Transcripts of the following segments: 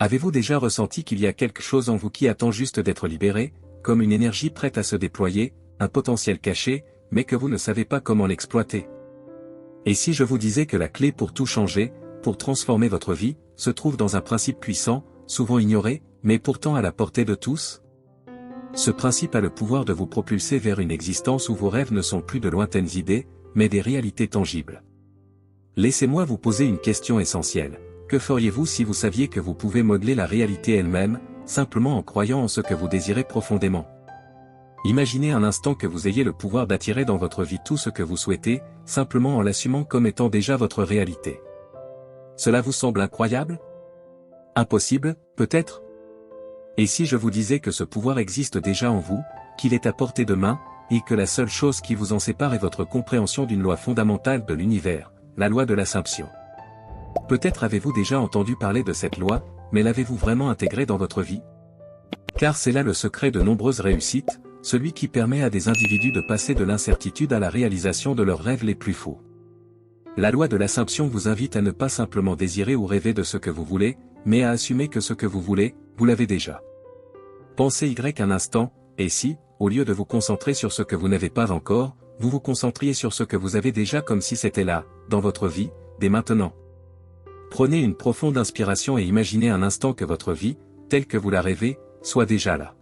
Avez-vous déjà ressenti qu'il y a quelque chose en vous qui attend juste d'être libéré, comme une énergie prête à se déployer, un potentiel caché, mais que vous ne savez pas comment l'exploiter? Et si je vous disais que la clé pour tout changer, pour transformer votre vie, se trouve dans un principe puissant, souvent ignoré, mais pourtant à la portée de tous? Ce principe a le pouvoir de vous propulser vers une existence où vos rêves ne sont plus de lointaines idées, mais des réalités tangibles. Laissez-moi vous poser une question essentielle. Que feriez-vous si vous saviez que vous pouvez modeler la réalité elle-même, simplement en croyant en ce que vous désirez profondément? Imaginez un instant que vous ayez le pouvoir d'attirer dans votre vie tout ce que vous souhaitez, simplement en l'assumant comme étant déjà votre réalité. Cela vous semble incroyable? Impossible, peut-être? Et si je vous disais que ce pouvoir existe déjà en vous, qu'il est à portée de main, et que la seule chose qui vous en sépare est votre compréhension d'une loi fondamentale de l'univers, la loi de l'Assomption? Peut-être avez-vous déjà entendu parler de cette loi, mais l'avez-vous vraiment intégrée dans votre vie? Car c'est là le secret de nombreuses réussites, celui qui permet à des individus de passer de l'incertitude à la réalisation de leurs rêves les plus fous. La loi de l'Assomption vous invite à ne pas simplement désirer ou rêver de ce que vous voulez, mais à assumer que ce que vous voulez, vous l'avez déjà. Pensez un instant, et si, au lieu de vous concentrer sur ce que vous n'avez pas encore, vous vous concentriez sur ce que vous avez déjà comme si c'était là, dans votre vie, dès maintenant. Prenez une profonde inspiration et imaginez un instant que votre vie, telle que vous la rêvez, soit déjà là.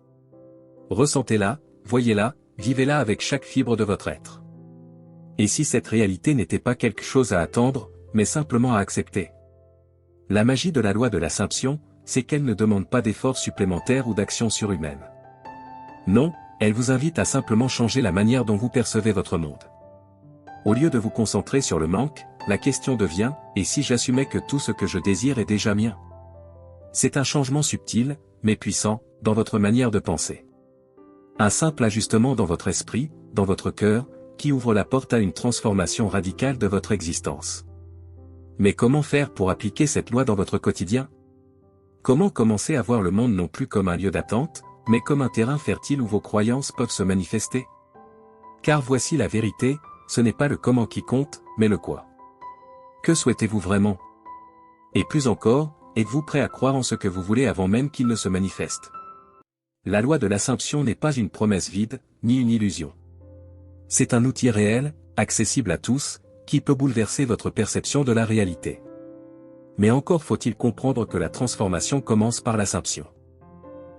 Ressentez-la, voyez-la, vivez-la avec chaque fibre de votre être. Et si cette réalité n'était pas quelque chose à attendre, mais simplement à accepter? La magie de la loi de l'Assomption, c'est qu'elle ne demande pas d'efforts supplémentaires ou d'actions surhumaines. Non, elle vous invite à simplement changer la manière dont vous percevez votre monde. Au lieu de vous concentrer sur le manque, la question devient, et si j'assumais que tout ce que je désire est déjà mien? C'est un changement subtil, mais puissant, dans votre manière de penser. Un simple ajustement dans votre esprit, dans votre cœur, qui ouvre la porte à une transformation radicale de votre existence. Mais comment faire pour appliquer cette loi dans votre quotidien? Comment commencer à voir le monde non plus comme un lieu d'attente, mais comme un terrain fertile où vos croyances peuvent se manifester? Car voici la vérité, ce n'est pas le comment qui compte, mais le quoi. Que souhaitez-vous vraiment? Et plus encore, êtes-vous prêt à croire en ce que vous voulez avant même qu'il ne se manifeste? La loi de l'Assomption n'est pas une promesse vide, ni une illusion. C'est un outil réel, accessible à tous, qui peut bouleverser votre perception de la réalité. Mais encore faut-il comprendre que la transformation commence par l'Assomption.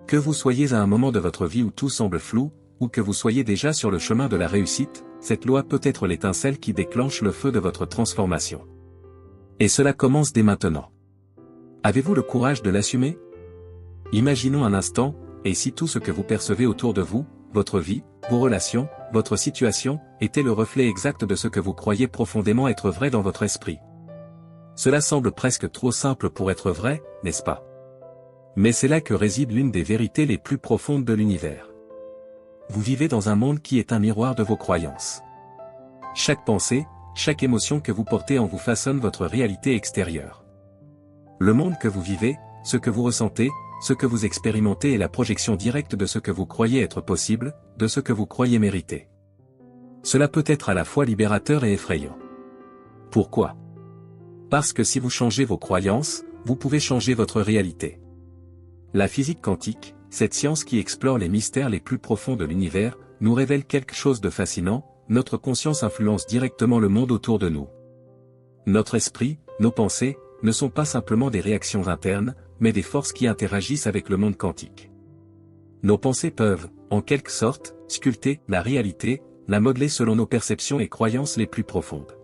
Que vous soyez à un moment de votre vie où tout semble flou, ou que vous soyez déjà sur le chemin de la réussite, cette loi peut être l'étincelle qui déclenche le feu de votre transformation. Et cela commence dès maintenant. Avez-vous le courage de l'assumer? Imaginons un instant, et si tout ce que vous percevez autour de vous, votre vie, vos relations, votre situation, était le reflet exact de ce que vous croyez profondément être vrai dans votre esprit? Cela semble presque trop simple pour être vrai, n'est-ce pas? Mais c'est là que réside l'une des vérités les plus profondes de l'univers. Vous vivez dans un monde qui est un miroir de vos croyances. Chaque pensée, chaque émotion que vous portez en vous façonne votre réalité extérieure. Le monde que vous vivez, ce que vous ressentez, ce que vous expérimentez est la projection directe de ce que vous croyez être possible, de ce que vous croyez mériter. Cela peut être à la fois libérateur et effrayant. Pourquoi? Parce que si vous changez vos croyances, vous pouvez changer votre réalité. La physique quantique, cette science qui explore les mystères les plus profonds de l'univers, nous révèle quelque chose de fascinant, notre conscience influence directement le monde autour de nous. Notre esprit, nos pensées, ne sont pas simplement des réactions internes, mais des forces qui interagissent avec le monde quantique. Nos pensées peuvent, en quelque sorte, sculpter la réalité, la modeler selon nos perceptions et croyances les plus profondes.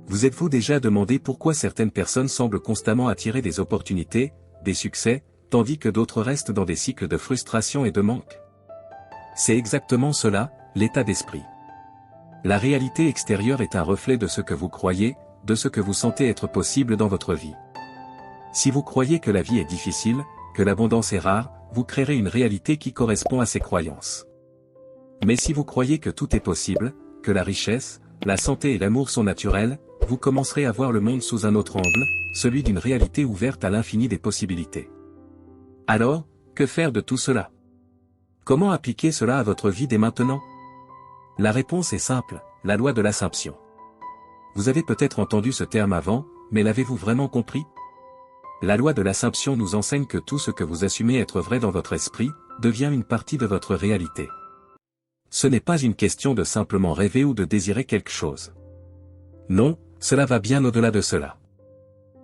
Vous êtes-vous déjà demandé pourquoi certaines personnes semblent constamment attirer des opportunités, des succès, tandis que d'autres restent dans des cycles de frustration et de manque? C'est exactement cela, l'état d'esprit. La réalité extérieure est un reflet de ce que vous croyez, de ce que vous sentez être possible dans votre vie. Si vous croyez que la vie est difficile, que l'abondance est rare, vous créerez une réalité qui correspond à ces croyances. Mais si vous croyez que tout est possible, que la richesse, la santé et l'amour sont naturels, vous commencerez à voir le monde sous un autre angle, celui d'une réalité ouverte à l'infini des possibilités. Alors, que faire de tout cela? Comment appliquer cela à votre vie dès maintenant? La réponse est simple, la loi de l'Assomption. Vous avez peut-être entendu ce terme avant, mais l'avez-vous vraiment compris? La loi de l'Assomption nous enseigne que tout ce que vous assumez être vrai dans votre esprit, devient une partie de votre réalité. Ce n'est pas une question de simplement rêver ou de désirer quelque chose. Non, cela va bien au-delà de cela.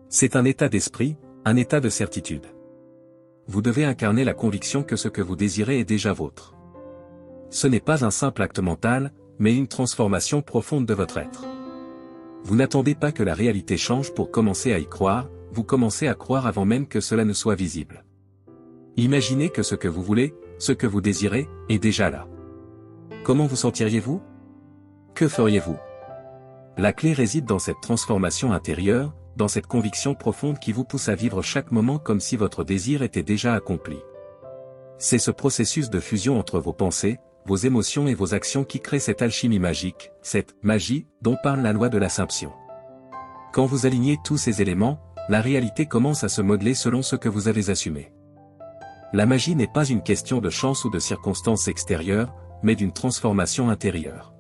C'est un état d'esprit, un état de certitude. Vous devez incarner la conviction que ce que vous désirez est déjà vôtre. Ce n'est pas un simple acte mental, mais une transformation profonde de votre être. Vous n'attendez pas que la réalité change pour commencer à y croire, vous commencez à croire avant même que cela ne soit visible. Imaginez que ce que vous voulez, ce que vous désirez, est déjà là. Comment vous sentiriez-vous? Que feriez-vous? La clé réside dans cette transformation intérieure, dans cette conviction profonde qui vous pousse à vivre chaque moment comme si votre désir était déjà accompli. C'est ce processus de fusion entre vos pensées, vos émotions et vos actions qui crée cette alchimie magique, cette magie dont parle la loi de l'Assomption. Quand vous alignez tous ces éléments, la réalité commence à se modeler selon ce que vous avez assumé. La magie n'est pas une question de chance ou de circonstances extérieures, mais d'une transformation intérieure.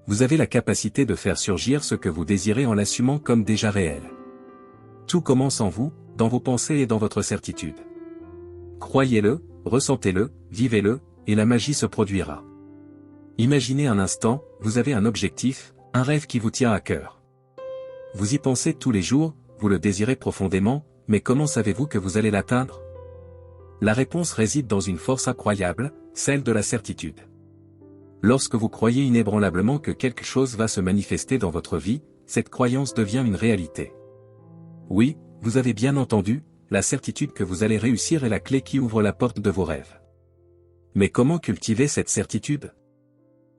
Vous avez la capacité de faire surgir ce que vous désirez en l'assumant comme déjà réel. Tout commence en vous, dans vos pensées et dans votre certitude. Croyez-le, ressentez-le, vivez-le, et la magie se produira. Imaginez un instant, vous avez un objectif, un rêve qui vous tient à cœur. Vous y pensez tous les jours, vous le désirez profondément, mais comment savez-vous que vous allez l'atteindre? La réponse réside dans une force incroyable, celle de la certitude. Lorsque vous croyez inébranlablement que quelque chose va se manifester dans votre vie, cette croyance devient une réalité. Oui, vous avez bien entendu, la certitude que vous allez réussir est la clé qui ouvre la porte de vos rêves. Mais comment cultiver cette certitude?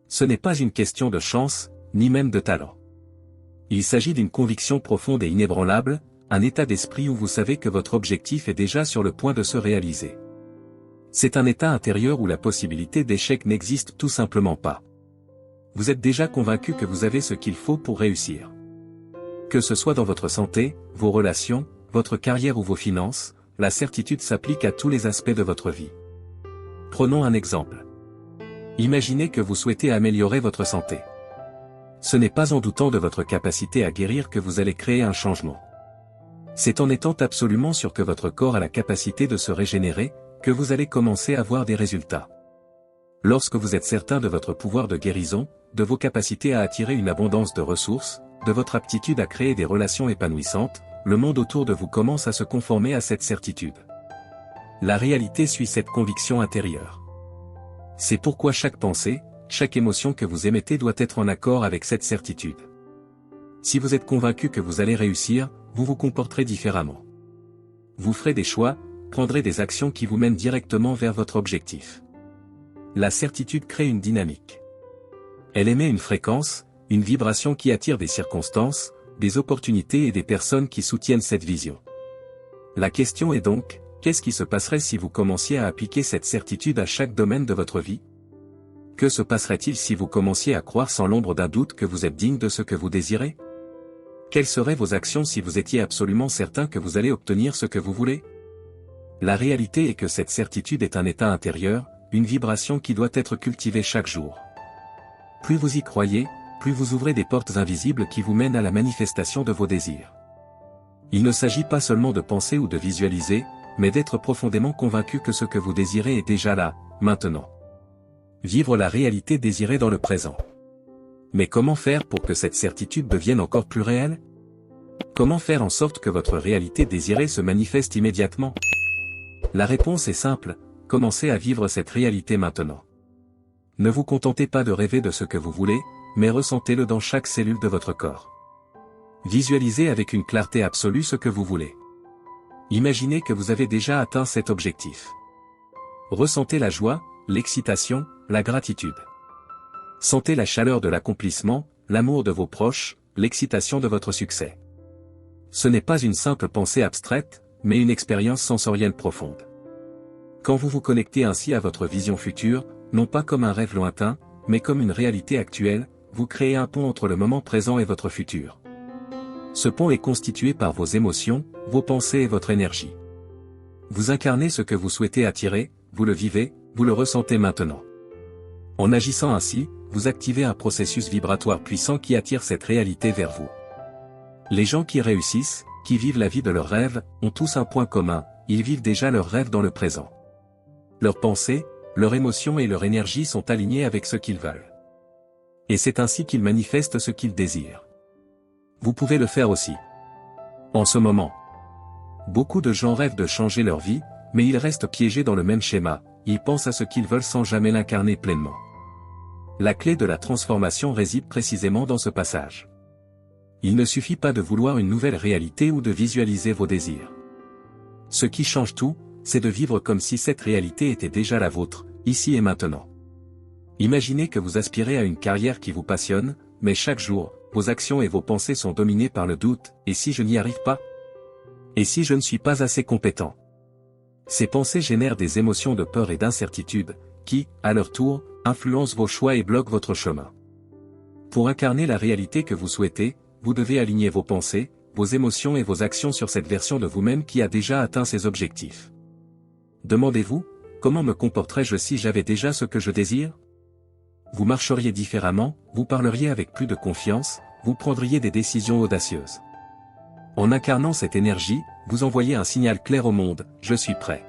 Ce n'est pas une question de chance, ni même de talent. Il s'agit d'une conviction profonde et inébranlable, un état d'esprit où vous savez que votre objectif est déjà sur le point de se réaliser. C'est un état intérieur où la possibilité d'échec n'existe tout simplement pas. Vous êtes déjà convaincu que vous avez ce qu'il faut pour réussir. Que ce soit dans votre santé, vos relations, votre carrière ou vos finances, la certitude s'applique à tous les aspects de votre vie. Prenons un exemple. Imaginez que vous souhaitez améliorer votre santé. Ce n'est pas en doutant de votre capacité à guérir que vous allez créer un changement. C'est en étant absolument sûr que votre corps a la capacité de se régénérer, que vous allez commencer à voir des résultats. Lorsque vous êtes certain de votre pouvoir de guérison, de vos capacités à attirer une abondance de ressources, de votre aptitude à créer des relations épanouissantes, le monde autour de vous commence à se conformer à cette certitude. La réalité suit cette conviction intérieure. C'est pourquoi chaque pensée, chaque émotion que vous émettez doit être en accord avec cette certitude. Si vous êtes convaincu que vous allez réussir, vous vous comporterez différemment. Vous ferez des choix, prendrez des actions qui vous mènent directement vers votre objectif. La certitude crée une dynamique. Elle émet une fréquence, une vibration qui attire des circonstances, des opportunités et des personnes qui soutiennent cette vision. La question est donc, qu'est-ce qui se passerait si vous commenciez à appliquer cette certitude à chaque domaine de votre vie? Que se passerait-il si vous commenciez à croire sans l'ombre d'un doute que vous êtes digne de ce que vous désirez? Quelles seraient vos actions si vous étiez absolument certain que vous allez obtenir ce que vous voulez? La réalité est que cette certitude est un état intérieur, une vibration qui doit être cultivée chaque jour. Plus vous y croyez, plus vous ouvrez des portes invisibles qui vous mènent à la manifestation de vos désirs. Il ne s'agit pas seulement de penser ou de visualiser, mais d'être profondément convaincu que ce que vous désirez est déjà là, maintenant. Vivre la réalité désirée dans le présent. Mais comment faire pour que cette certitude devienne encore plus réelle? Comment faire en sorte que votre réalité désirée se manifeste immédiatement? La réponse est simple, commencez à vivre cette réalité maintenant. Ne vous contentez pas de rêver de ce que vous voulez, mais ressentez-le dans chaque cellule de votre corps. Visualisez avec une clarté absolue ce que vous voulez. Imaginez que vous avez déjà atteint cet objectif. Ressentez la joie, l'excitation, la gratitude. Sentez la chaleur de l'accomplissement, l'amour de vos proches, l'excitation de votre succès. Ce n'est pas une simple pensée abstraite, mais une expérience sensorielle profonde. Quand vous vous connectez ainsi à votre vision future, non pas comme un rêve lointain, mais comme une réalité actuelle, vous créez un pont entre le moment présent et votre futur. Ce pont est constitué par vos émotions, vos pensées et votre énergie. Vous incarnez ce que vous souhaitez attirer, vous le vivez, vous le ressentez maintenant. En agissant ainsi, vous activez un processus vibratoire puissant qui attire cette réalité vers vous. Les gens qui réussissent, qui vivent la vie de leurs rêves, ont tous un point commun, ils vivent déjà leurs rêves dans le présent. Leurs pensées, leurs émotions et leur énergie sont alignées avec ce qu'ils veulent. Et c'est ainsi qu'ils manifestent ce qu'ils désirent. Vous pouvez le faire aussi. En ce moment, beaucoup de gens rêvent de changer leur vie, mais ils restent piégés dans le même schéma, ils pensent à ce qu'ils veulent sans jamais l'incarner pleinement. La clé de la transformation réside précisément dans ce passage. Il ne suffit pas de vouloir une nouvelle réalité ou de visualiser vos désirs. Ce qui change tout, c'est de vivre comme si cette réalité était déjà la vôtre, ici et maintenant. Imaginez que vous aspirez à une carrière qui vous passionne, mais chaque jour, vos actions et vos pensées sont dominées par le doute, et si je n'y arrive pas? Et si je ne suis pas assez compétent? Ces pensées génèrent des émotions de peur et d'incertitude, qui, à leur tour, influencent vos choix et bloquent votre chemin. Pour incarner la réalité que vous souhaitez, vous devez aligner vos pensées, vos émotions et vos actions sur cette version de vous-même qui a déjà atteint ses objectifs. Demandez-vous, comment me comporterais-je si j'avais déjà ce que je désire? Vous marcheriez différemment, vous parleriez avec plus de confiance, vous prendriez des décisions audacieuses. En incarnant cette énergie, vous envoyez un signal clair au monde, je suis prêt.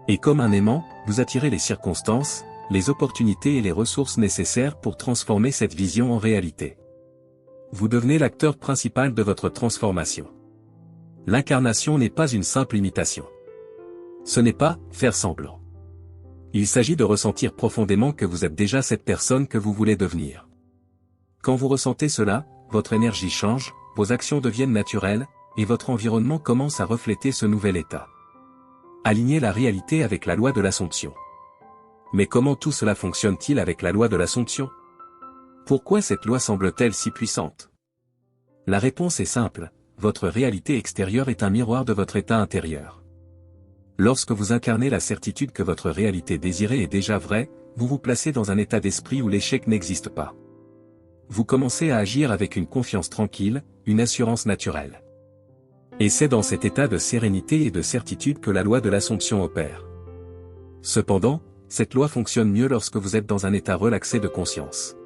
Et comme un aimant, vous attirez les circonstances, les opportunités et les ressources nécessaires pour transformer cette vision en réalité. Vous devenez l'acteur principal de votre transformation. L'incarnation n'est pas une simple imitation. Ce n'est pas faire semblant. Il s'agit de ressentir profondément que vous êtes déjà cette personne que vous voulez devenir. Quand vous ressentez cela, votre énergie change, vos actions deviennent naturelles, et votre environnement commence à refléter ce nouvel état. Alignez la réalité avec la loi de l'Assomption. Mais comment tout cela fonctionne-t-il avec la loi de l'Assomption? Pourquoi cette loi semble-t-elle si puissante? La réponse est simple, votre réalité extérieure est un miroir de votre état intérieur. Lorsque vous incarnez la certitude que votre réalité désirée est déjà vraie, vous vous placez dans un état d'esprit où l'échec n'existe pas. Vous commencez à agir avec une confiance tranquille, une assurance naturelle. Et c'est dans cet état de sérénité et de certitude que la loi de l'Assomption opère. Cependant, cette loi fonctionne mieux lorsque vous êtes dans un état relaxé de conscience.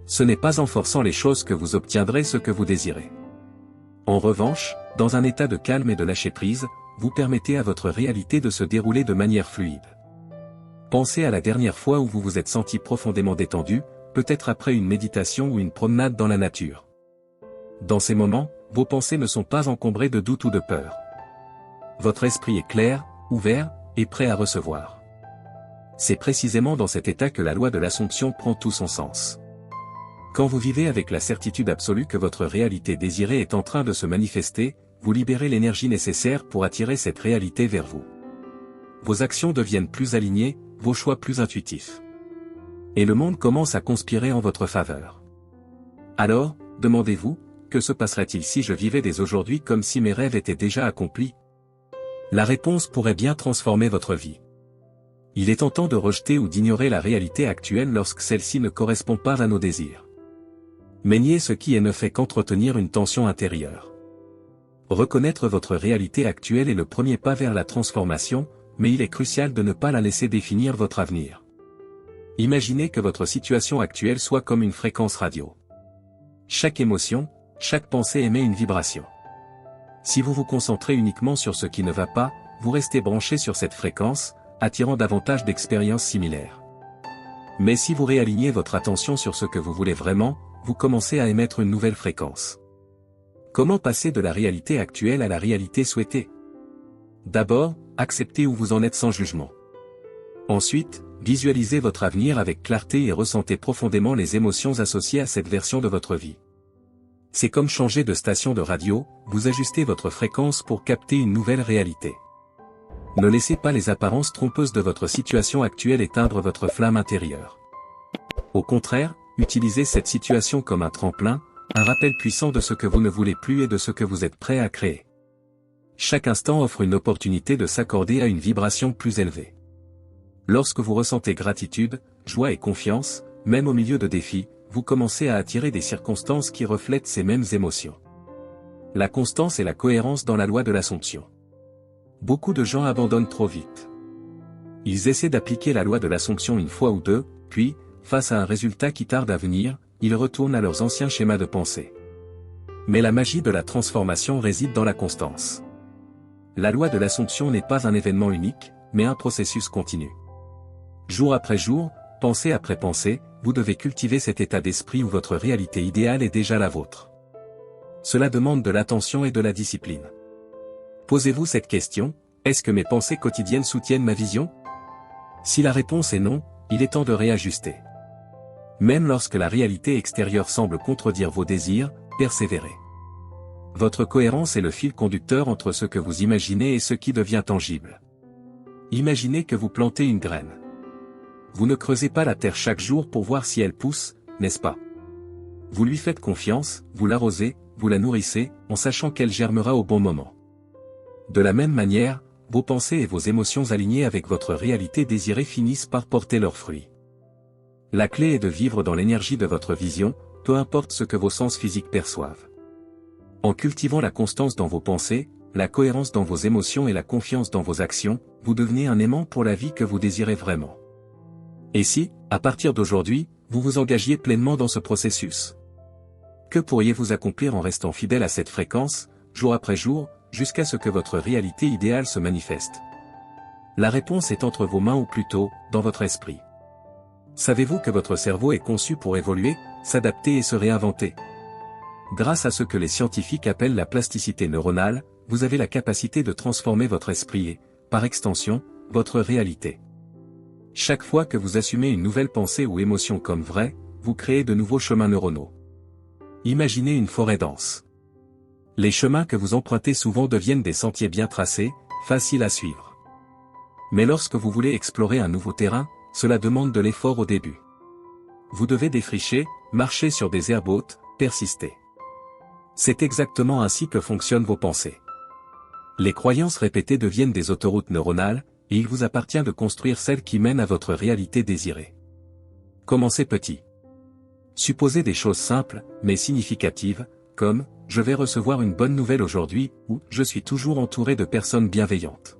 Ce n'est pas en forçant les choses que vous obtiendrez ce que vous désirez. En revanche, dans un état de calme et de lâcher-prise, vous permettez à votre réalité de se dérouler de manière fluide. Pensez à la dernière fois où vous vous êtes senti profondément détendu, peut-être après une méditation ou une promenade dans la nature. Dans ces moments, vos pensées ne sont pas encombrées de doutes ou de peur. Votre esprit est clair, ouvert, et prêt à recevoir. C'est précisément dans cet état que la loi de l'Assomption prend tout son sens. Quand vous vivez avec la certitude absolue que votre réalité désirée est en train de se manifester, vous libérez l'énergie nécessaire pour attirer cette réalité vers vous. Vos actions deviennent plus alignées, vos choix plus intuitifs. Et le monde commence à conspirer en votre faveur. Alors, demandez-vous, que se passerait-il si je vivais dès aujourd'hui comme si mes rêves étaient déjà accomplis? La réponse pourrait bien transformer votre vie. Il est tentant de rejeter ou d'ignorer la réalité actuelle lorsque celle-ci ne correspond pas à nos désirs. Mais nier ce qui est ne fait qu'entretenir une tension intérieure. Reconnaître votre réalité actuelle est le premier pas vers la transformation, mais il est crucial de ne pas la laisser définir votre avenir. Imaginez que votre situation actuelle soit comme une fréquence radio. Chaque émotion, chaque pensée émet une vibration. Si vous vous concentrez uniquement sur ce qui ne va pas, vous restez branché sur cette fréquence, attirant davantage d'expériences similaires. Mais si vous réalignez votre attention sur ce que vous voulez vraiment, vous commencez à émettre une nouvelle fréquence. Comment passer de la réalité actuelle à la réalité souhaitée? D'abord, acceptez où vous en êtes sans jugement. Ensuite, visualisez votre avenir avec clarté et ressentez profondément les émotions associées à cette version de votre vie. C'est comme changer de station de radio, vous ajustez votre fréquence pour capter une nouvelle réalité. Ne laissez pas les apparences trompeuses de votre situation actuelle éteindre votre flamme intérieure. Au contraire, utilisez cette situation comme un tremplin, un rappel puissant de ce que vous ne voulez plus et de ce que vous êtes prêt à créer. Chaque instant offre une opportunité de s'accorder à une vibration plus élevée. Lorsque vous ressentez gratitude, joie et confiance, même au milieu de défis, vous commencez à attirer des circonstances qui reflètent ces mêmes émotions. La constance et la cohérence dans la loi de l'Assomption. Beaucoup de gens abandonnent trop vite. Ils essaient d'appliquer la loi de l'Assomption une fois ou deux, puis, face à un résultat qui tarde à venir, ils retournent à leurs anciens schémas de pensée. Mais la magie de la transformation réside dans la constance. La loi de l'Assomption n'est pas un événement unique, mais un processus continu. Jour après jour, pensée après pensée, vous devez cultiver cet état d'esprit où votre réalité idéale est déjà la vôtre. Cela demande de l'attention et de la discipline. Posez-vous cette question, est-ce que mes pensées quotidiennes soutiennent ma vision? Si la réponse est non, il est temps de réajuster. Même lorsque la réalité extérieure semble contredire vos désirs, persévérez. Votre cohérence est le fil conducteur entre ce que vous imaginez et ce qui devient tangible. Imaginez que vous plantez une graine. Vous ne creusez pas la terre chaque jour pour voir si elle pousse, n'est-ce pas? Vous lui faites confiance, vous l'arrosez, vous la nourrissez, en sachant qu'elle germera au bon moment. De la même manière, vos pensées et vos émotions alignées avec votre réalité désirée finissent par porter leurs fruits. La clé est de vivre dans l'énergie de votre vision, peu importe ce que vos sens physiques perçoivent. En cultivant la constance dans vos pensées, la cohérence dans vos émotions et la confiance dans vos actions, vous devenez un aimant pour la vie que vous désirez vraiment. Et si, à partir d'aujourd'hui, vous vous engagiez pleinement dans ce processus? Que pourriez-vous accomplir en restant fidèle à cette fréquence, jour après jour, jusqu'à ce que votre réalité idéale se manifeste? La réponse est entre vos mains ou plutôt, dans votre esprit. Savez-vous que votre cerveau est conçu pour évoluer, s'adapter et se réinventer? Grâce à ce que les scientifiques appellent la plasticité neuronale, vous avez la capacité de transformer votre esprit et, par extension, votre réalité. Chaque fois que vous assumez une nouvelle pensée ou émotion comme vraie, vous créez de nouveaux chemins neuronaux. Imaginez une forêt dense. Les chemins que vous empruntez souvent deviennent des sentiers bien tracés, faciles à suivre. Mais lorsque vous voulez explorer un nouveau terrain, cela demande de l'effort au début. Vous devez défricher, marcher sur des herbes hautes, persister. C'est exactement ainsi que fonctionnent vos pensées. Les croyances répétées deviennent des autoroutes neuronales, et il vous appartient de construire celles qui mènent à votre réalité désirée. Commencez petit. Supposez des choses simples, mais significatives, comme « je vais recevoir une bonne nouvelle aujourd'hui » ou « je suis toujours entouré de personnes bienveillantes ».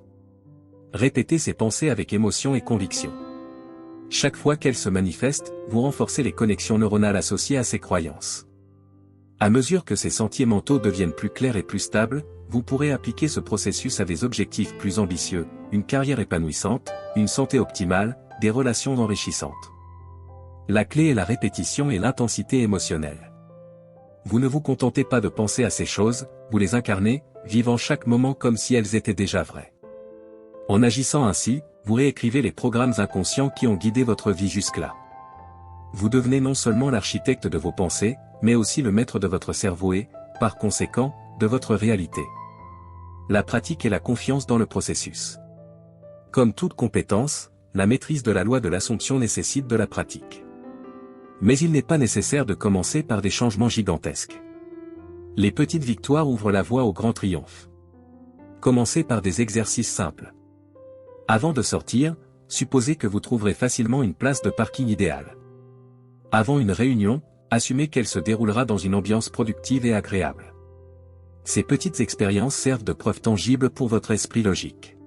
Répétez ces pensées avec émotion et conviction. Chaque fois qu'elles se manifestent, vous renforcez les connexions neuronales associées à ces croyances. À mesure que ces sentiers mentaux deviennent plus clairs et plus stables, vous pourrez appliquer ce processus à des objectifs plus ambitieux, une carrière épanouissante, une santé optimale, des relations enrichissantes. La clé est la répétition et l'intensité émotionnelle. Vous ne vous contentez pas de penser à ces choses, vous les incarnez, vivant chaque moment comme si elles étaient déjà vraies. En agissant ainsi, vous réécrivez les programmes inconscients qui ont guidé votre vie jusque-là. Vous devenez non seulement l'architecte de vos pensées, mais aussi le maître de votre cerveau et, par conséquent, de votre réalité. La pratique et la confiance dans le processus. Comme toute compétence, la maîtrise de la loi de l'Assomption nécessite de la pratique. Mais il n'est pas nécessaire de commencer par des changements gigantesques. Les petites victoires ouvrent la voie au grand triomphe. Commencez par des exercices simples. Avant de sortir, supposez que vous trouverez facilement une place de parking idéale. Avant une réunion, assumez qu'elle se déroulera dans une ambiance productive et agréable. Ces petites expériences servent de preuve tangible pour votre esprit logique.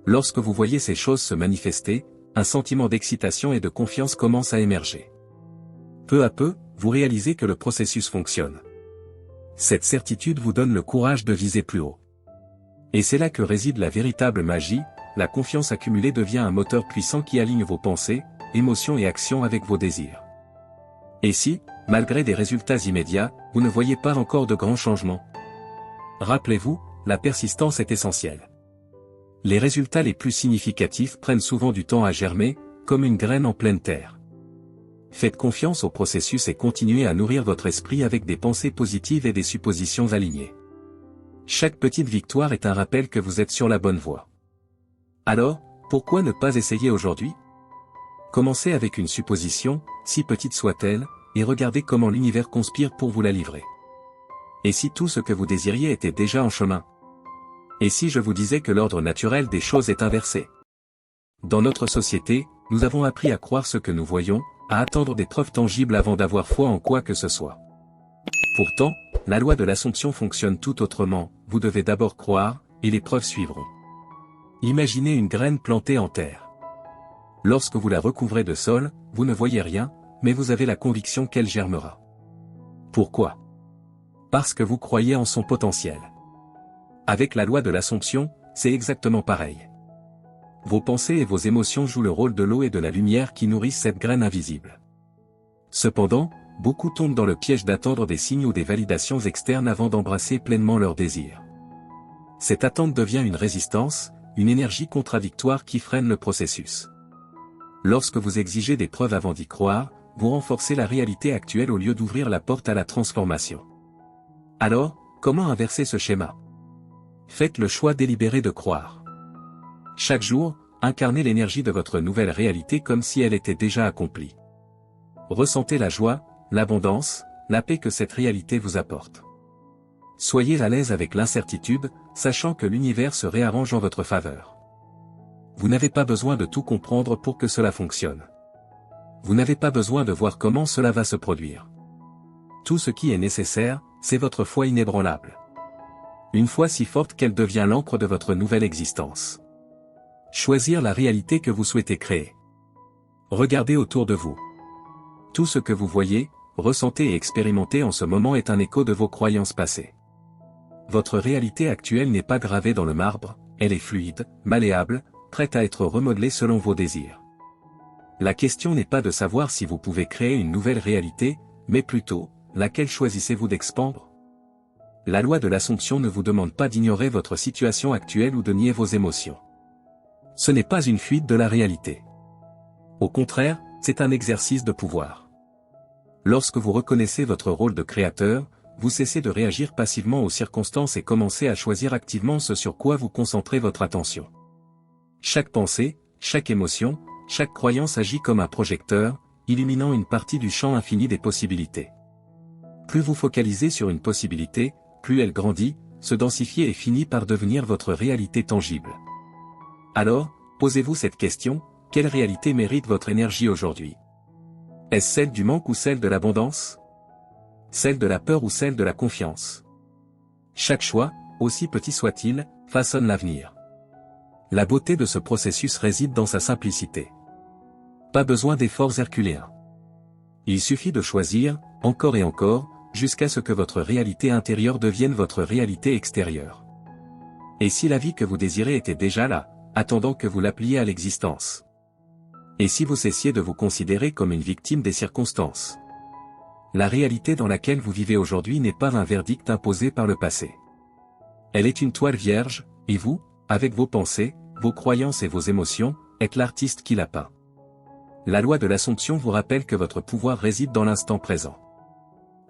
Lorsque vous voyez ces choses se manifester, un sentiment d'excitation et de confiance commence à émerger. Peu à peu, vous réalisez que le processus fonctionne. Cette certitude vous donne le courage de viser plus haut. Et c'est là que réside la véritable magie, la confiance accumulée devient un moteur puissant qui aligne vos pensées, émotions et actions avec vos désirs. Et si, malgré des résultats immédiats, vous ne voyez pas encore de grands changements? Rappelez-vous, la persistance est essentielle. Les résultats les plus significatifs prennent souvent du temps à germer, comme une graine en pleine terre. Faites confiance au processus et continuez à nourrir votre esprit avec des pensées positives et des suppositions alignées. Chaque petite victoire est un rappel que vous êtes sur la bonne voie. Alors, pourquoi ne pas essayer aujourd'hui? Commencez avec une supposition, si petite soit-elle, et regardez comment l'univers conspire pour vous la livrer. Et si tout ce que vous désiriez était déjà en chemin? Et si je vous disais que l'ordre naturel des choses est inversé? Dans notre société, nous avons appris à croire ce que nous voyons, à attendre des preuves tangibles avant d'avoir foi en quoi que ce soit. Pourtant, la loi de l'Assomption fonctionne tout autrement, vous devez d'abord croire, et les preuves suivront. Imaginez une graine plantée en terre. Lorsque vous la recouvrez de sol, vous ne voyez rien, mais vous avez la conviction qu'elle germera. Pourquoi? Parce que vous croyez en son potentiel. Avec la loi de l'Assomption, c'est exactement pareil. Vos pensées et vos émotions jouent le rôle de l'eau et de la lumière qui nourrissent cette graine invisible. Cependant, beaucoup tombent dans le piège d'attendre des signes ou des validations externes avant d'embrasser pleinement leurs désirs. Cette attente devient une résistance, une énergie contradictoire qui freine le processus. Lorsque vous exigez des preuves avant d'y croire, vous renforcez la réalité actuelle au lieu d'ouvrir la porte à la transformation. Alors, comment inverser ce schéma? Faites le choix délibéré de croire. Chaque jour, incarnez l'énergie de votre nouvelle réalité comme si elle était déjà accomplie. Ressentez la joie, l'abondance, la paix que cette réalité vous apporte. Soyez à l'aise avec l'incertitude, sachant que l'univers se réarrange en votre faveur. Vous n'avez pas besoin de tout comprendre pour que cela fonctionne. Vous n'avez pas besoin de voir comment cela va se produire. Tout ce qui est nécessaire, c'est votre foi inébranlable. Une foi si forte qu'elle devient l'encre de votre nouvelle existence. Choisir la réalité que vous souhaitez créer. Regardez autour de vous. Tout ce que vous voyez, ressentez et expérimentez en ce moment est un écho de vos croyances passées. Votre réalité actuelle n'est pas gravée dans le marbre, elle est fluide, malléable, prête à être remodelée selon vos désirs. La question n'est pas de savoir si vous pouvez créer une nouvelle réalité, mais plutôt, laquelle choisissez-vous d'expandre? La loi de l'Assomption ne vous demande pas d'ignorer votre situation actuelle ou de nier vos émotions. Ce n'est pas une fuite de la réalité. Au contraire, c'est un exercice de pouvoir. Lorsque vous reconnaissez votre rôle de créateur, vous cessez de réagir passivement aux circonstances et commencez à choisir activement ce sur quoi vous concentrez votre attention. Chaque pensée, chaque émotion, chaque croyance agit comme un projecteur, illuminant une partie du champ infini des possibilités. Plus vous focalisez sur une possibilité, plus elle grandit, se densifie et finit par devenir votre réalité tangible. Alors, posez-vous cette question, quelle réalité mérite votre énergie aujourd'hui? Est-ce celle du manque ou celle de l'abondance? Celle de la peur ou celle de la confiance? Chaque choix, aussi petit soit-il, façonne l'avenir. La beauté de ce processus réside dans sa simplicité. Pas besoin d'efforts herculéens. Il suffit de choisir, encore et encore, jusqu'à ce que votre réalité intérieure devienne votre réalité extérieure. Et si la vie que vous désirez était déjà là, attendant que vous l'appeliez à l'existence? Et si vous cessiez de vous considérer comme une victime des circonstances? La réalité dans laquelle vous vivez aujourd'hui n'est pas un verdict imposé par le passé. Elle est une toile vierge, et vous, avec vos pensées, vos croyances et vos émotions, êtes l'artiste qui l'a peint. La loi de l'Assomption vous rappelle que votre pouvoir réside dans l'instant présent.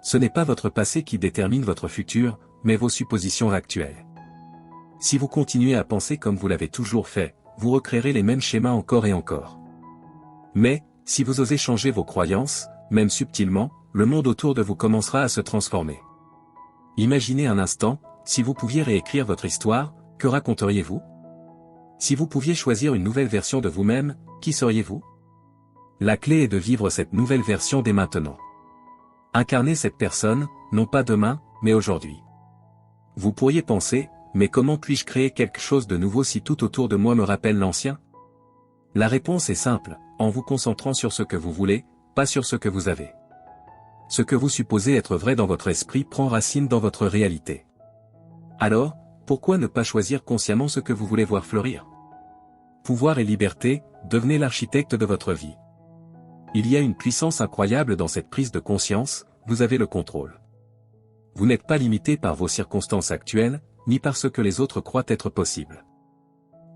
Ce n'est pas votre passé qui détermine votre futur, mais vos suppositions actuelles. Si vous continuez à penser comme vous l'avez toujours fait, vous recréerez les mêmes schémas encore et encore. Mais, si vous osez changer vos croyances, même subtilement, le monde autour de vous commencera à se transformer. Imaginez un instant, si vous pouviez réécrire votre histoire, que raconteriez-vous? Si vous pouviez choisir une nouvelle version de vous-même, qui seriez-vous? La clé est de vivre cette nouvelle version dès maintenant. Incarnez cette personne, non pas demain, mais aujourd'hui. Vous pourriez penser, mais comment puis-je créer quelque chose de nouveau si tout autour de moi me rappelle l'ancien? La réponse est simple, en vous concentrant sur ce que vous voulez, pas sur ce que vous avez. Ce que vous supposez être vrai dans votre esprit prend racine dans votre réalité. Alors, pourquoi ne pas choisir consciemment ce que vous voulez voir fleurir? Pouvoir et liberté, devenez l'architecte de votre vie. Il y a une puissance incroyable dans cette prise de conscience, vous avez le contrôle. Vous n'êtes pas limité par vos circonstances actuelles, ni par ce que les autres croient être possible.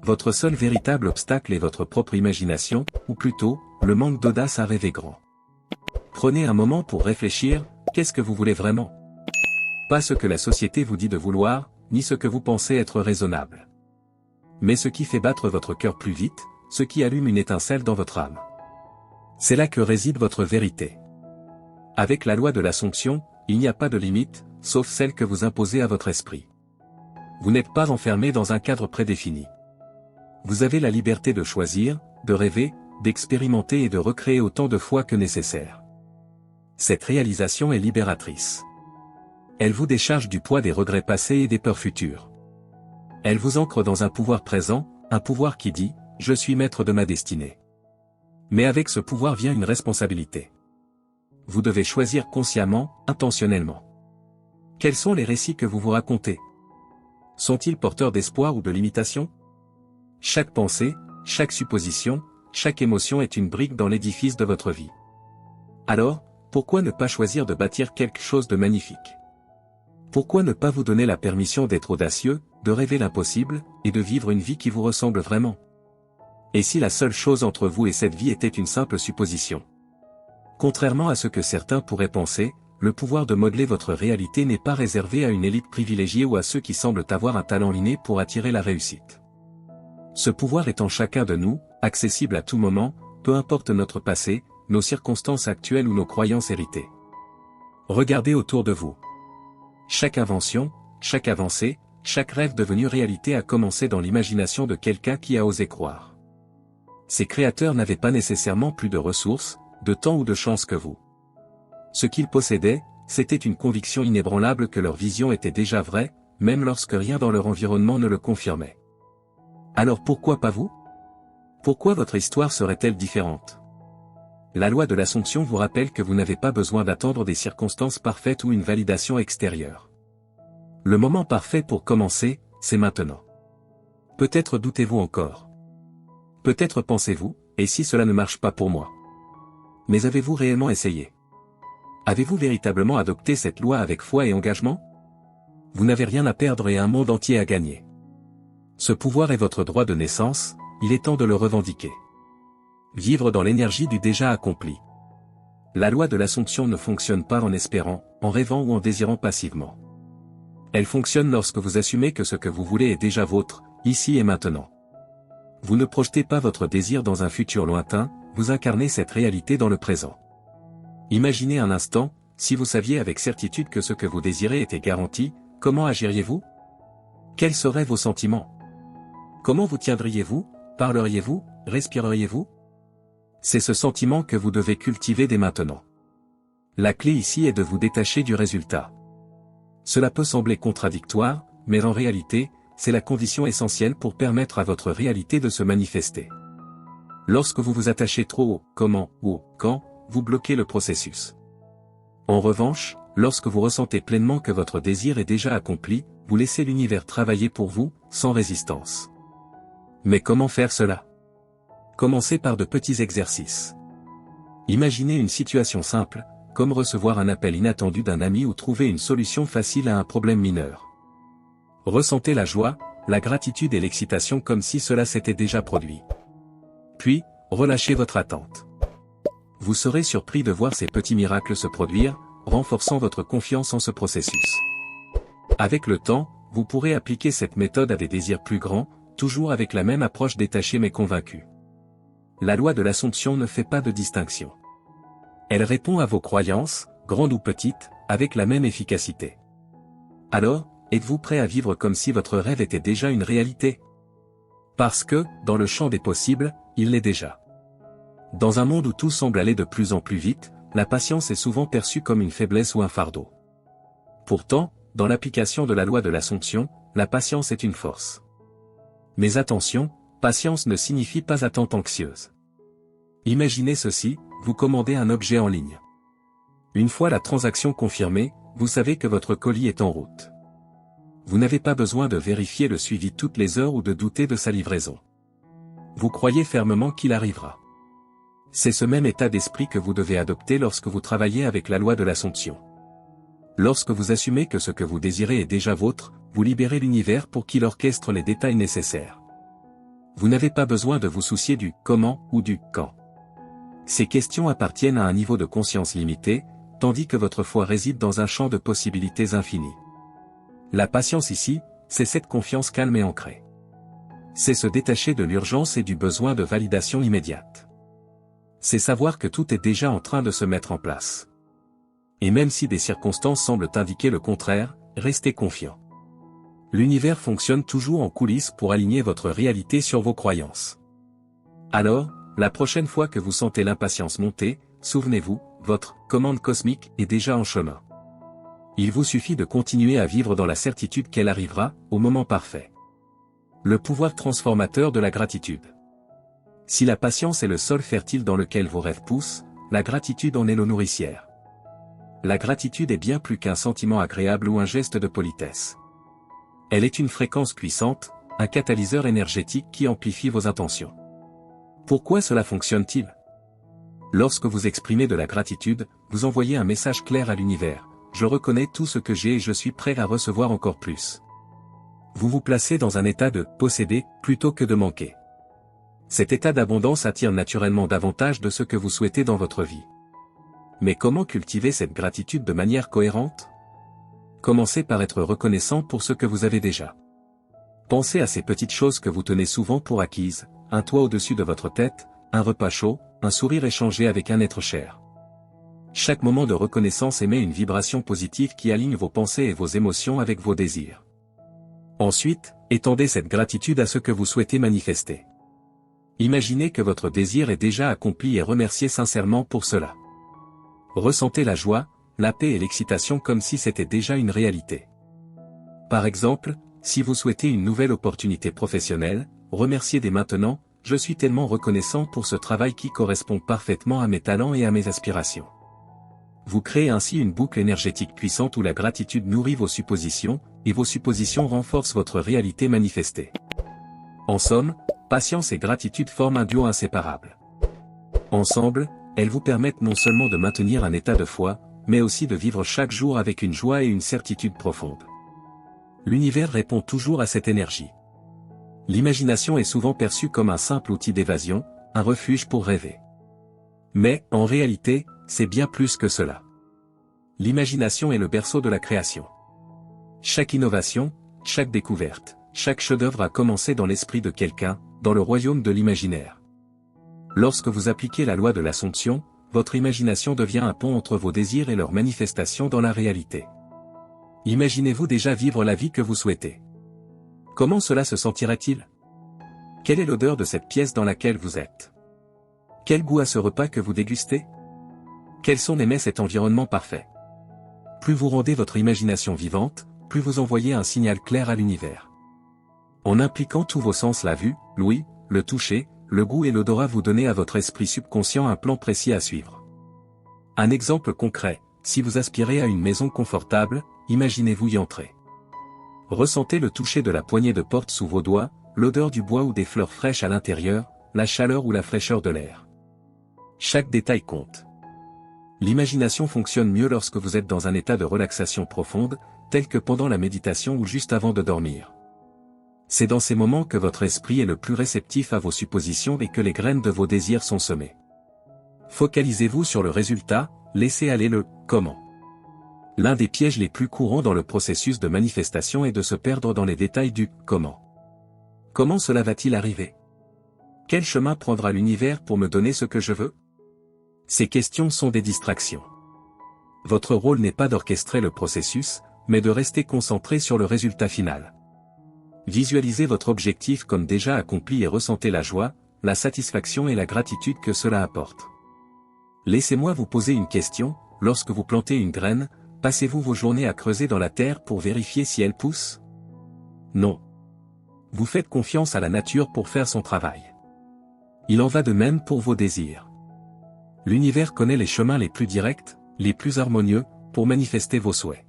Votre seul véritable obstacle est votre propre imagination, ou plutôt, le manque d'audace à rêver grand. Prenez un moment pour réfléchir, qu'est-ce que vous voulez vraiment? Pas ce que la société vous dit de vouloir, ni ce que vous pensez être raisonnable. Mais ce qui fait battre votre cœur plus vite, ce qui allume une étincelle dans votre âme. C'est là que réside votre vérité. Avec la loi de l'Assomption, il n'y a pas de limite, sauf celle que vous imposez à votre esprit. Vous n'êtes pas enfermé dans un cadre prédéfini. Vous avez la liberté de choisir, de rêver, d'expérimenter et de recréer autant de fois que nécessaire. Cette réalisation est libératrice. Elle vous décharge du poids des regrets passés et des peurs futures. Elle vous ancre dans un pouvoir présent, un pouvoir qui dit « Je suis maître de ma destinée ». Mais avec ce pouvoir vient une responsabilité. Vous devez choisir consciemment, intentionnellement. Quels sont les récits que vous vous racontez? Sont-ils porteurs d'espoir ou de limitation? Chaque pensée, chaque supposition, chaque émotion est une brique dans l'édifice de votre vie. Alors, pourquoi ne pas choisir de bâtir quelque chose de magnifique? Pourquoi ne pas vous donner la permission d'être audacieux, de rêver l'impossible, et de vivre une vie qui vous ressemble vraiment? Et si la seule chose entre vous et cette vie était une simple supposition? Contrairement à ce que certains pourraient penser, le pouvoir de modeler votre réalité n'est pas réservé à une élite privilégiée ou à ceux qui semblent avoir un talent inné pour attirer la réussite. Ce pouvoir est en chacun de nous, accessible à tout moment, peu importe notre passé, nos circonstances actuelles ou nos croyances héritées. Regardez autour de vous. Chaque invention, chaque avancée, chaque rêve devenu réalité a commencé dans l'imagination de quelqu'un qui a osé croire. Ces créateurs n'avaient pas nécessairement plus de ressources, de temps ou de chance que vous. Ce qu'ils possédaient, c'était une conviction inébranlable que leur vision était déjà vraie, même lorsque rien dans leur environnement ne le confirmait. Alors pourquoi pas vous? Pourquoi votre histoire serait-elle différente? La loi de l'Assomption vous rappelle que vous n'avez pas besoin d'attendre des circonstances parfaites ou une validation extérieure. Le moment parfait pour commencer, c'est maintenant. Peut-être doutez-vous encore. Peut-être pensez-vous, et si cela ne marche pas pour moi? Mais avez-vous réellement essayé? Avez-vous véritablement adopté cette loi avec foi et engagement? Vous n'avez rien à perdre et un monde entier à gagner. Ce pouvoir est votre droit de naissance, il est temps de le revendiquer. Vivre dans l'énergie du déjà accompli. La loi de l'Assomption ne fonctionne pas en espérant, en rêvant ou en désirant passivement. Elle fonctionne lorsque vous assumez que ce que vous voulez est déjà vôtre, ici et maintenant. Vous ne projetez pas votre désir dans un futur lointain, vous incarnez cette réalité dans le présent. Imaginez un instant, si vous saviez avec certitude que ce que vous désirez était garanti, comment agiriez-vous? Quels seraient vos sentiments? Comment vous tiendriez-vous, parleriez-vous, respireriez-vous? C'est ce sentiment que vous devez cultiver dès maintenant. La clé ici est de vous détacher du résultat. Cela peut sembler contradictoire, mais en réalité, c'est la condition essentielle pour permettre à votre réalité de se manifester. Lorsque vous vous attachez trop au « comment » ou au « quand », vous bloquez le processus. En revanche, lorsque vous ressentez pleinement que votre désir est déjà accompli, vous laissez l'univers travailler pour vous, sans résistance. Mais comment faire cela? Commencez par de petits exercices. Imaginez une situation simple, comme recevoir un appel inattendu d'un ami ou trouver une solution facile à un problème mineur. Ressentez la joie, la gratitude et l'excitation comme si cela s'était déjà produit. Puis, relâchez votre attente. Vous serez surpris de voir ces petits miracles se produire, renforçant votre confiance en ce processus. Avec le temps, vous pourrez appliquer cette méthode à des désirs plus grands, toujours avec la même approche détachée mais convaincue. La loi de l'Assomption ne fait pas de distinction. Elle répond à vos croyances, grandes ou petites, avec la même efficacité. Alors, êtes-vous prêt à vivre comme si votre rêve était déjà une réalité? Parce que, dans le champ des possibles, il l'est déjà. Dans un monde où tout semble aller de plus en plus vite, la patience est souvent perçue comme une faiblesse ou un fardeau. Pourtant, dans l'application de la loi de l'Assomption, la patience est une force. Mais attention, patience ne signifie pas attente anxieuse. Imaginez ceci, vous commandez un objet en ligne. Une fois la transaction confirmée, vous savez que votre colis est en route. Vous n'avez pas besoin de vérifier le suivi toutes les heures ou de douter de sa livraison. Vous croyez fermement qu'il arrivera. C'est ce même état d'esprit que vous devez adopter lorsque vous travaillez avec la loi de l'Assomption. Lorsque vous assumez que ce que vous désirez est déjà vôtre, vous libérez l'univers pour qu'il orchestre les détails nécessaires. Vous n'avez pas besoin de vous soucier du « comment » ou du « quand ». Ces questions appartiennent à un niveau de conscience limité, tandis que votre foi réside dans un champ de possibilités infinies. La patience ici, c'est cette confiance calme et ancrée. C'est se détacher de l'urgence et du besoin de validation immédiate. C'est savoir que tout est déjà en train de se mettre en place. Et même si des circonstances semblent indiquer le contraire, restez confiant. L'univers fonctionne toujours en coulisses pour aligner votre réalité sur vos croyances. Alors, la prochaine fois que vous sentez l'impatience monter, souvenez-vous, votre commande cosmique est déjà en chemin. Il vous suffit de continuer à vivre dans la certitude qu'elle arrivera, au moment parfait. Le pouvoir transformateur de la gratitude. Si la patience est le sol fertile dans lequel vos rêves poussent, la gratitude en est l'eau nourricière. La gratitude est bien plus qu'un sentiment agréable ou un geste de politesse. Elle est une fréquence puissante, un catalyseur énergétique qui amplifie vos intentions. Pourquoi cela fonctionne-t-il? Lorsque vous exprimez de la gratitude, vous envoyez un message clair à l'univers. Je reconnais tout ce que j'ai et je suis prêt à recevoir encore plus. Vous vous placez dans un état de posséder plutôt que de manquer. Cet état d'abondance attire naturellement davantage de ce que vous souhaitez dans votre vie. Mais comment cultiver cette gratitude de manière cohérente? Commencez par être reconnaissant pour ce que vous avez déjà. Pensez à ces petites choses que vous tenez souvent pour acquises, un toit au-dessus de votre tête, un repas chaud, un sourire échangé avec un être cher. Chaque moment de reconnaissance émet une vibration positive qui aligne vos pensées et vos émotions avec vos désirs. Ensuite, étendez cette gratitude à ce que vous souhaitez manifester. Imaginez que votre désir est déjà accompli et remerciez sincèrement pour cela. Ressentez la joie, la paix et l'excitation comme si c'était déjà une réalité. Par exemple, si vous souhaitez une nouvelle opportunité professionnelle, remerciez dès maintenant, je suis tellement reconnaissant pour ce travail qui correspond parfaitement à mes talents et à mes aspirations. Vous créez ainsi une boucle énergétique puissante où la gratitude nourrit vos suppositions, et vos suppositions renforcent votre réalité manifestée. En somme, patience et gratitude forment un duo inséparable. Ensemble, elles vous permettent non seulement de maintenir un état de foi, mais aussi de vivre chaque jour avec une joie et une certitude profonde. L'univers répond toujours à cette énergie. L'imagination est souvent perçue comme un simple outil d'évasion, un refuge pour rêver. Mais, en réalité, c'est bien plus que cela. L'imagination est le berceau de la création. Chaque innovation, chaque découverte, chaque chef-d'œuvre a commencé dans l'esprit de quelqu'un, dans le royaume de l'imaginaire. Lorsque vous appliquez la loi de l'Assomption, votre imagination devient un pont entre vos désirs et leur manifestation dans la réalité. Imaginez-vous déjà vivre la vie que vous souhaitez. Comment cela se sentirait-il? Quelle est l'odeur de cette pièce dans laquelle vous êtes? Quel goût a ce repas que vous dégustez? Quels sons émet cet environnement parfait? Plus vous rendez votre imagination vivante, plus vous envoyez un signal clair à l'univers. En impliquant tous vos sens, la vue, l'ouïe, le toucher, le goût et l'odorat, vous donnez à votre esprit subconscient un plan précis à suivre. Un exemple concret, si vous aspirez à une maison confortable, imaginez-vous y entrer. Ressentez le toucher de la poignée de porte sous vos doigts, l'odeur du bois ou des fleurs fraîches à l'intérieur, la chaleur ou la fraîcheur de l'air. Chaque détail compte. L'imagination fonctionne mieux lorsque vous êtes dans un état de relaxation profonde, tel que pendant la méditation ou juste avant de dormir. C'est dans ces moments que votre esprit est le plus réceptif à vos suppositions et que les graines de vos désirs sont semées. Focalisez-vous sur le résultat, laissez aller le « comment ». L'un des pièges les plus courants dans le processus de manifestation est de se perdre dans les détails du « comment ». Comment cela va-t-il arriver? Quel chemin prendra l'univers pour me donner ce que je veux? Ces questions sont des distractions. Votre rôle n'est pas d'orchestrer le processus, mais de rester concentré sur le résultat final. Visualisez votre objectif comme déjà accompli et ressentez la joie, la satisfaction et la gratitude que cela apporte. Laissez-moi vous poser une question, lorsque vous plantez une graine, passez-vous vos journées à creuser dans la terre pour vérifier si elle pousse? Non. Vous faites confiance à la nature pour faire son travail. Il en va de même pour vos désirs. L'univers connaît les chemins les plus directs, les plus harmonieux, pour manifester vos souhaits.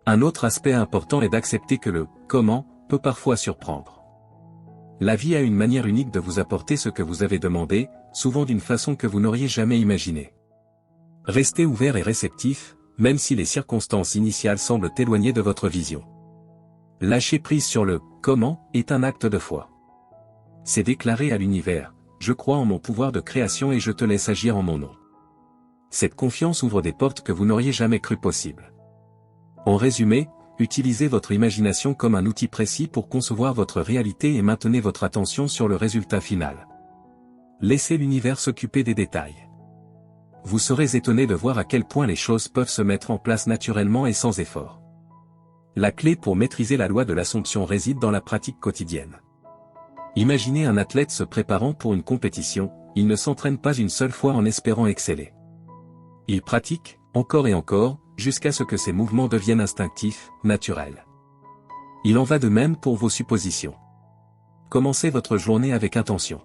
Un autre aspect important est d'accepter que le « comment » peut parfois surprendre. La vie a une manière unique de vous apporter ce que vous avez demandé, souvent d'une façon que vous n'auriez jamais imaginée. Restez ouvert et réceptif, même si les circonstances initiales semblent éloignées de votre vision. Lâcher prise sur le « comment » est un acte de foi. C'est déclarer à l'univers « Je crois en mon pouvoir de création et je te laisse agir en mon nom ». Cette confiance ouvre des portes que vous n'auriez jamais cru possibles. En résumé, utilisez votre imagination comme un outil précis pour concevoir votre réalité et maintenez votre attention sur le résultat final. Laissez l'univers s'occuper des détails. Vous serez étonné de voir à quel point les choses peuvent se mettre en place naturellement et sans effort. La clé pour maîtriser la loi de l'Assomption réside dans la pratique quotidienne. Imaginez un athlète se préparant pour une compétition, il ne s'entraîne pas une seule fois en espérant exceller. Il pratique, encore et encore, jusqu'à ce que ses mouvements deviennent instinctifs, naturels. Il en va de même pour vos suppositions. Commencez votre journée avec intention.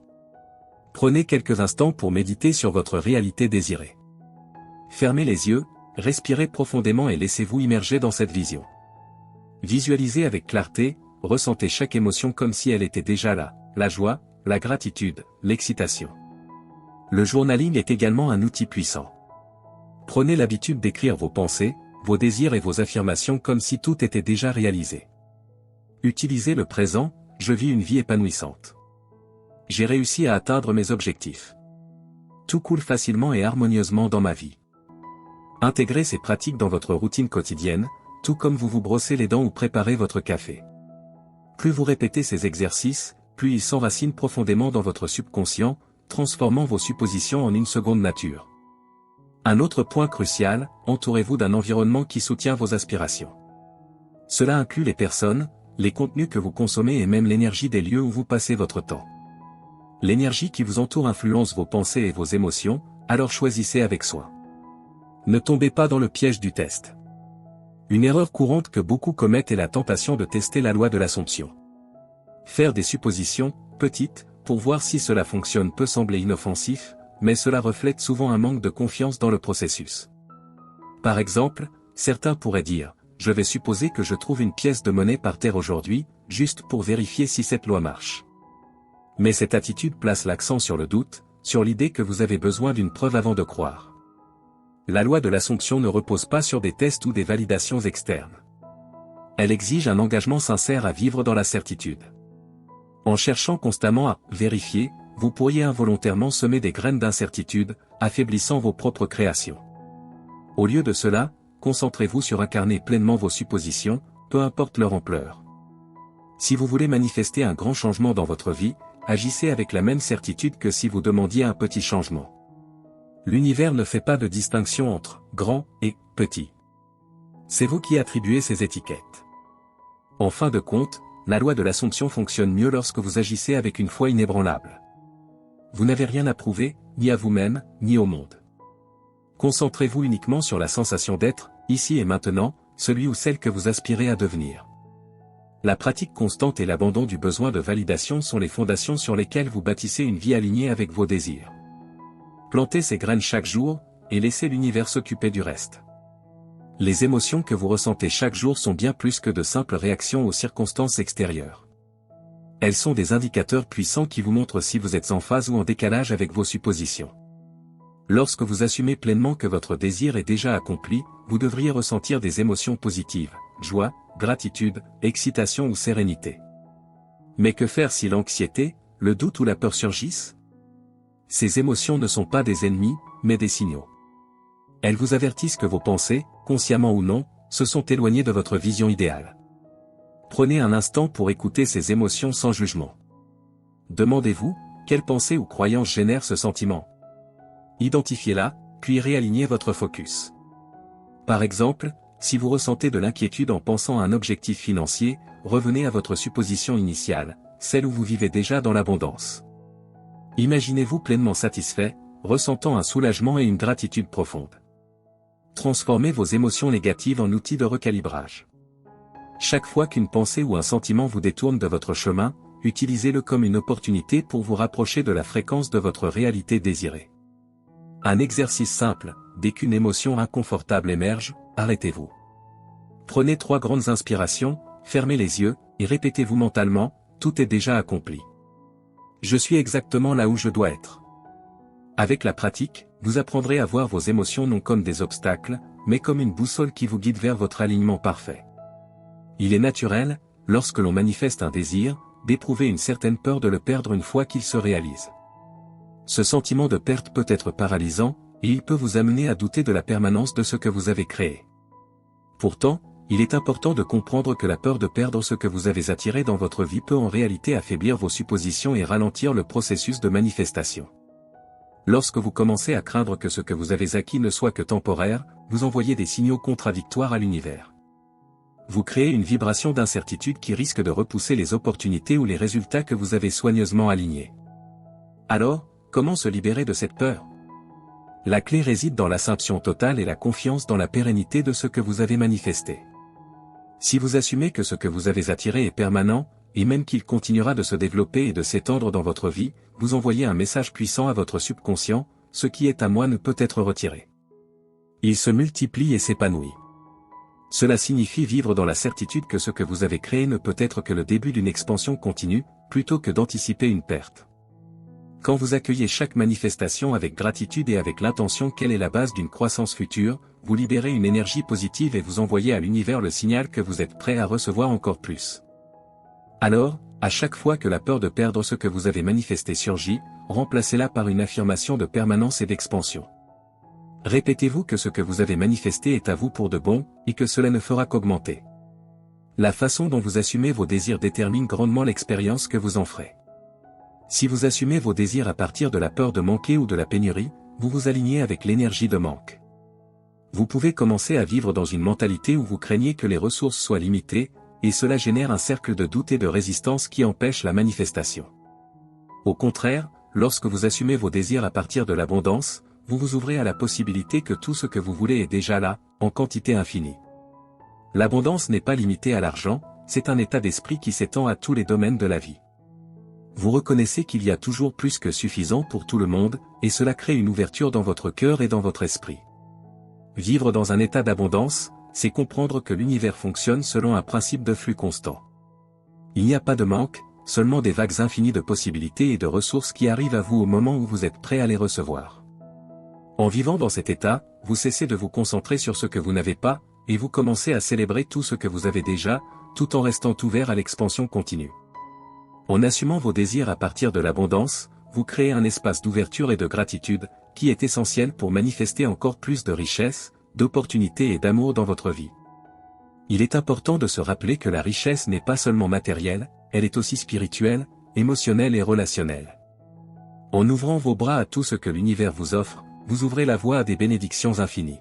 Prenez quelques instants pour méditer sur votre réalité désirée. Fermez les yeux, Respirez profondément et laissez-vous immerger dans cette vision. Visualisez avec clarté, ressentez chaque émotion comme si elle était déjà là, la joie, la gratitude, l'excitation. Le journaling est également un outil puissant. Prenez l'habitude d'écrire vos pensées, vos désirs et vos affirmations comme si tout était déjà réalisé. Utilisez le présent, je vis une vie épanouissante. J'ai réussi à atteindre mes objectifs. Tout coule facilement et harmonieusement dans ma vie. Intégrez ces pratiques dans votre routine quotidienne, tout comme vous vous brossez les dents ou préparez votre café. Plus vous répétez ces exercices, plus ils s'enracinent profondément dans votre subconscient, transformant vos suppositions en une seconde nature. Un autre point crucial, entourez-vous d'un environnement qui soutient vos aspirations. Cela inclut les personnes, les contenus que vous consommez et même l'énergie des lieux où vous passez votre temps. L'énergie qui vous entoure influence vos pensées et vos émotions, alors choisissez avec soin. Ne tombez pas dans le piège du test. Une erreur courante que beaucoup commettent est la tentation de tester la loi de l'Assomption. Faire des suppositions, petites, pour voir si cela fonctionne peut sembler inoffensif, mais cela reflète souvent un manque de confiance dans le processus. Par exemple, certains pourraient dire, je vais supposer que je trouve une pièce de monnaie par terre aujourd'hui, juste pour vérifier si cette loi marche. Mais cette attitude place l'accent sur le doute, sur l'idée que vous avez besoin d'une preuve avant de croire. La loi de l'Assomption ne repose pas sur des tests ou des validations externes. Elle exige un engagement sincère à vivre dans la certitude. En cherchant constamment à vérifier, vous pourriez involontairement semer des graines d'incertitude, affaiblissant vos propres créations. Au lieu de cela, concentrez-vous sur incarner pleinement vos suppositions, peu importe leur ampleur. Si vous voulez manifester un grand changement dans votre vie, agissez avec la même certitude que si vous demandiez un petit changement. L'univers ne fait pas de distinction entre grand et petit. C'est vous qui attribuez ces étiquettes. En fin de compte, la loi de l'Assomption fonctionne mieux lorsque vous agissez avec une foi inébranlable. Vous n'avez rien à prouver, ni à vous-même, ni au monde. Concentrez-vous uniquement sur la sensation d'être, ici et maintenant, celui ou celle que vous aspirez à devenir. La pratique constante et l'abandon du besoin de validation sont les fondations sur lesquelles vous bâtissez une vie alignée avec vos désirs. Plantez ces graines chaque jour, et laissez l'univers s'occuper du reste. Les émotions que vous ressentez chaque jour sont bien plus que de simples réactions aux circonstances extérieures. Elles sont des indicateurs puissants qui vous montrent si vous êtes en phase ou en décalage avec vos suppositions. Lorsque vous assumez pleinement que votre désir est déjà accompli, vous devriez ressentir des émotions positives, joie, gratitude, excitation ou sérénité. Mais que faire si l'anxiété, le doute ou la peur surgissent ? Ces émotions ne sont pas des ennemis, mais des signaux. Elles vous avertissent que vos pensées, consciemment ou non, se sont éloignées de votre vision idéale. Prenez un instant pour écouter ces émotions sans jugement. Demandez-vous, quelle pensée ou croyance génère ce sentiment ? Identifiez-la, puis réalignez votre focus. Par exemple, si vous ressentez de l'inquiétude en pensant à un objectif financier, revenez à votre supposition initiale, celle où vous vivez déjà dans l'abondance. Imaginez-vous pleinement satisfait, ressentant un soulagement et une gratitude profonde. Transformez vos émotions négatives en outils de recalibrage. Chaque fois qu'une pensée ou un sentiment vous détourne de votre chemin, utilisez-le comme une opportunité pour vous rapprocher de la fréquence de votre réalité désirée. Un exercice simple, dès qu'une émotion inconfortable émerge, arrêtez-vous. Prenez 3 grandes inspirations, fermez les yeux, et répétez-vous mentalement, tout est déjà accompli. Je suis exactement là où je dois être. Avec la pratique, vous apprendrez à voir vos émotions non comme des obstacles, mais comme une boussole qui vous guide vers votre alignement parfait. Il est naturel, lorsque l'on manifeste un désir, d'éprouver une certaine peur de le perdre une fois qu'il se réalise. Ce sentiment de perte peut être paralysant, et il peut vous amener à douter de la permanence de ce que vous avez créé. Pourtant, il est important de comprendre que la peur de perdre ce que vous avez attiré dans votre vie peut en réalité affaiblir vos suppositions et ralentir le processus de manifestation. Lorsque vous commencez à craindre que ce que vous avez acquis ne soit que temporaire, vous envoyez des signaux contradictoires à l'univers. Vous créez une vibration d'incertitude qui risque de repousser les opportunités ou les résultats que vous avez soigneusement alignés. Alors, comment se libérer de cette peur ? La clé réside dans l'assumption totale et la confiance dans la pérennité de ce que vous avez manifesté. Si vous assumez que ce que vous avez attiré est permanent, et même qu'il continuera de se développer et de s'étendre dans votre vie, vous envoyez un message puissant à votre subconscient, ce qui est à moi ne peut être retiré. Il se multiplie et s'épanouit. Cela signifie vivre dans la certitude que ce que vous avez créé ne peut être que le début d'une expansion continue, plutôt que d'anticiper une perte. Quand vous accueillez chaque manifestation avec gratitude et avec l'intention qu'elle est la base d'une croissance future, vous libérez une énergie positive et vous envoyez à l'univers le signal que vous êtes prêt à recevoir encore plus. Alors, à chaque fois que la peur de perdre ce que vous avez manifesté surgit, remplacez-la par une affirmation de permanence et d'expansion. Répétez-vous que ce que vous avez manifesté est à vous pour de bon, et que cela ne fera qu'augmenter. La façon dont vous assumez vos désirs détermine grandement l'expérience que vous en ferez. Si vous assumez vos désirs à partir de la peur de manquer ou de la pénurie, vous vous alignez avec l'énergie de manque. Vous pouvez commencer à vivre dans une mentalité où vous craignez que les ressources soient limitées, et cela génère un cercle de doute et de résistance qui empêche la manifestation. Au contraire, lorsque vous assumez vos désirs à partir de l'abondance, vous vous ouvrez à la possibilité que tout ce que vous voulez est déjà là, en quantité infinie. L'abondance n'est pas limitée à l'argent, c'est un état d'esprit qui s'étend à tous les domaines de la vie. Vous reconnaissez qu'il y a toujours plus que suffisant pour tout le monde, et cela crée une ouverture dans votre cœur et dans votre esprit. Vivre dans un état d'abondance, c'est comprendre que l'univers fonctionne selon un principe de flux constant. Il n'y a pas de manque, seulement des vagues infinies de possibilités et de ressources qui arrivent à vous au moment où vous êtes prêt à les recevoir. En vivant dans cet état, vous cessez de vous concentrer sur ce que vous n'avez pas, et vous commencez à célébrer tout ce que vous avez déjà, tout en restant ouvert à l'expansion continue. En assumant vos désirs à partir de l'abondance, vous créez un espace d'ouverture et de gratitude, qui est essentiel pour manifester encore plus de richesse, d'opportunités et d'amour dans votre vie. Il est important de se rappeler que la richesse n'est pas seulement matérielle, elle est aussi spirituelle, émotionnelle et relationnelle. En ouvrant vos bras à tout ce que l'univers vous offre, vous ouvrez la voie à des bénédictions infinies.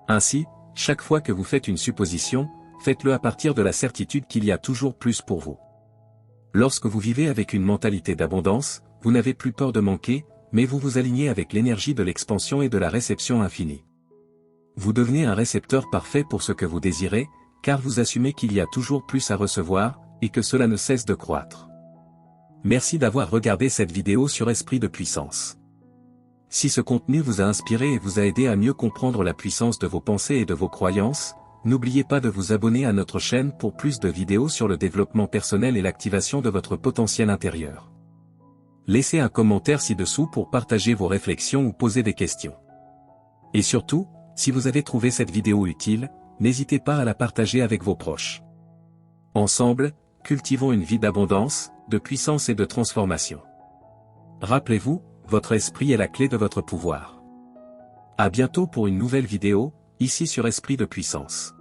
Ainsi, chaque fois que vous faites une supposition, faites-le à partir de la certitude qu'il y a toujours plus pour vous. Lorsque vous vivez avec une mentalité d'abondance, vous n'avez plus peur de manquer, mais vous vous alignez avec l'énergie de l'expansion et de la réception infinie. Vous devenez un récepteur parfait pour ce que vous désirez, car vous assumez qu'il y a toujours plus à recevoir, et que cela ne cesse de croître. Merci d'avoir regardé cette vidéo sur Esprit de Puissance. Si ce contenu vous a inspiré et vous a aidé à mieux comprendre la puissance de vos pensées et de vos croyances, n'oubliez pas de vous abonner à notre chaîne pour plus de vidéos sur le développement personnel et l'activation de votre potentiel intérieur. Laissez un commentaire ci-dessous pour partager vos réflexions ou poser des questions. Et surtout, si vous avez trouvé cette vidéo utile, n'hésitez pas à la partager avec vos proches. Ensemble, cultivons une vie d'abondance, de puissance et de transformation. Rappelez-vous, votre esprit est la clé de votre pouvoir. À bientôt pour une nouvelle vidéo, ici sur Esprit de Puissance.